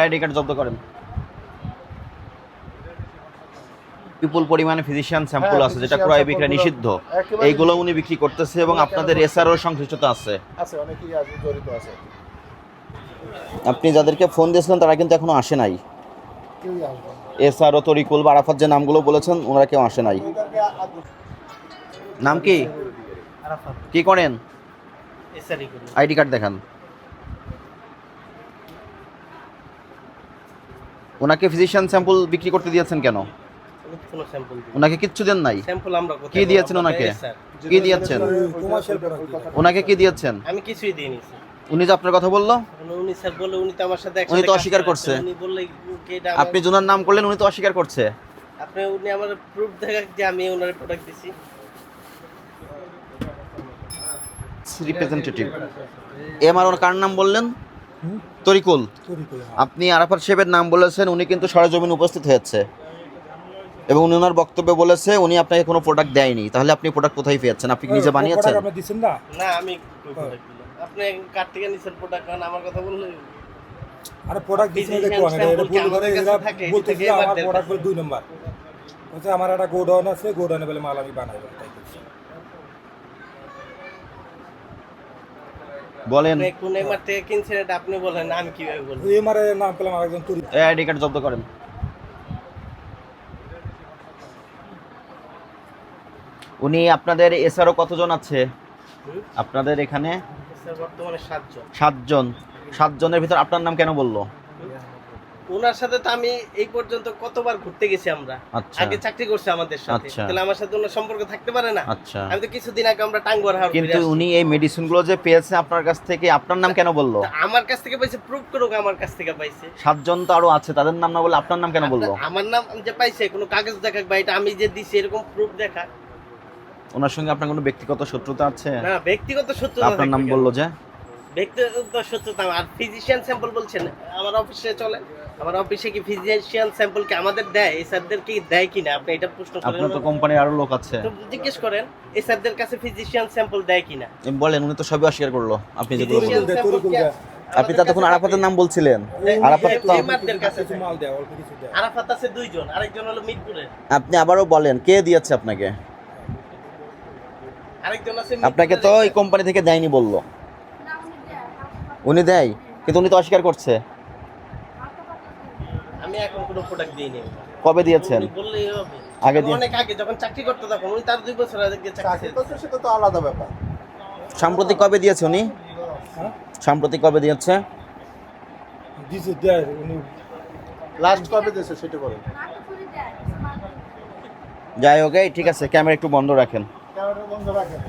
ID card জব্দ করেন। বিপুল পরিমাণে ফিজিশিয়ান স্যাম্পল আছে যেটা ক্রয় বিক্রয় নিষিদ্ধ, এইগুলো উনি বিক্রি করতেছে এবং আপনাদের এসআরও সংশ্লিষ্টতা আছে। অনেকেই জড়িত আছে। আপনি যাদেরকে ফোন দিয়েছিলেন তারা কিন্তু এখনো আসে নাই। এসআরও, তরিকুল বা আরাফাত যে নামগুলো বলেছেন ওনারা কেউ আসে নাই। নাম কি? কি করেন? আইডি কার্ড দেখান। ওনাকে ফিজিশিয়ান স্যাম্পল বিক্রি করতে দিয়েছেন কেন? ওনাকে কিচ্ছু দেন নাই? কি দিয়েছেন ওনাকে? কি দিয়েছেন ওনাকে? কি দিয়েছেন? আমি কিছুই দিইনি। উনি যে আপনার কথা বললো, উনি স্যার বলে উনি তো আমার সাথে উনি তো অস্বীকার করছে। উনি বললে আপনি জুনার নাম করলেন, উনি তো অস্বীকার করছে। আপনি উনি আমার প্রুফ দেখাক যে আমি ওনার প্রোডাক্ট দিছি। রিপ্রেজেন্টেটিভ এমআরও কার নাম বললেন? তরিকুল। আপনি আরাফাত সাহেবের নাম বলেছেন, উনি কিন্তু সরেজমিনে উপস্থিত হয়েছে এবং উনি ওনার বক্তব্যে বলেছে উনি আপনাকে কোনো প্রোডাক্ট দেয়নি। তাহলে আপনি প্রোডাক্ট কোথায় পেয়েছেন? আপনি নিজে বানিয়েছেন? না আমি আপনি কার থেকে নিছেন প্রোডাক্ট? কারণ আমার কথা বললেন আরে প্রোডাক্ট দিছেন দেখো না, এটা ভুল করে এরা বলতেছে আমার প্রোডাক্ট বলে 2 নাম্বার। বলছে আমার একটা গোডাউন আছে, গোডাউনে বলে মাল আমি বানাই তাই করছি। বলেন কোন এমআর থেকে কিনছেন এটা আপনি বলেন, আমি কিভাবে বলবো? এমআর এর নাম পেলাম আরেকজন তরি। আইডি কার্ড জব্দ করেন। উনি আপনাদের এসআরও কতজন আছে আপনাদের এখানে? স্যার বর্তমানে 7 জন। 7 জন। 7 জনের ভিতর আপনার নাম কেন বললো? ওনার সাথে তো আমি এই পর্যন্ত কতবার ঘুরতে গেছি আমরা। আচ্ছা। আগে চাকরি করছে আমাদের সাথে, আচ্ছা। তাহলে আমার সাথে ওনার সম্পর্ক থাকতে পারে না? আচ্ছা। আমি তো কিছুদিন আগে আমরা টাঙ্গুয়ার হাওর কিন্তু উনি এই মেডিসিনগুলো যে পেয়েছে আপনার কাছ থেকে, আপনার নাম কেন বললো? আমার কাছ থেকে পাইছে, প্রুফ করুক আমার কাছ থেকে পাইছে। 7 জন তো আরো আছে, তাদের নাম না বলে আপনার নাম কেন বললো? আমার নাম যে পাইছে কোনো কাগজ দেখাক বা এটা আমি যে দিছি এরকম প্রুফ দেখা। ওনার সঙ্গে আপনার কোনো ব্যক্তিগত শত্রুতা আছে? না ব্যক্তিগত শত্রুতা। আপনার নাম বললো যে ব্যক্তিগত শত্রুতা। আর ফিজিশিয়ান স্যাম্পল বলছেন আমার অফিসে চলে, আমার অফিসে কি ফিজিশিয়ান স্যাম্পল কি আমাদের দেয়? এই স্যারদের কি দেয় কিনা আপনি এটা প্রশ্ন করেন। আপনার তো কোম্পানির আরো লোক আছে, তো জিজ্ঞেস করেন এই স্যারদের কাছে ফিজিশিয়ান স্যাম্পল দেয় কিনা। বলেন। উনি তো সবই অস্বীকার করলো আপনি যেগুলো Physician বললেন। sample কি আপনি তো তখন আরাফাতের নাম বলছিলেন। আরাফাত তো এমআরদের কাছে কিছু মাল দেয়, অল্প কিছু দেয়। আরাফাত আছে 2 জন, আরেকজন হলো মিরপুরের। আপনি আবারও বলেন কে দিয়েছে আপনাকে? আরেকজন আছে আপনাকে তো এই কোম্পানি থেকে দেয়নি বললো। উনি দেয়, কিন্তু উনি তো অস্বীকার করছে। আমি এখন কোনো প্রোডাক্ট দিইনি। কবে দিয়েছেন? উনি বললেই হবে। আগে দিয়ে অনেক আগে যখন চাকরি করতে তখন উনি তার 2 বছর আগে চাকরি করতে। সেটা তো আলাদা ব্যাপার। সাম্প্রতিক কবে দিয়েছে উনি? সাম্প্রতিক কবে দিয়েছে? দিছে দেয় উনি। লাস্ট কবে দিয়েছে সেটা বলেন। যাই হোক, ঠিক আছে, ক্যামেরা একটু বন্ধ রাখেন। ক্যামেরা বন্ধ রাখেন।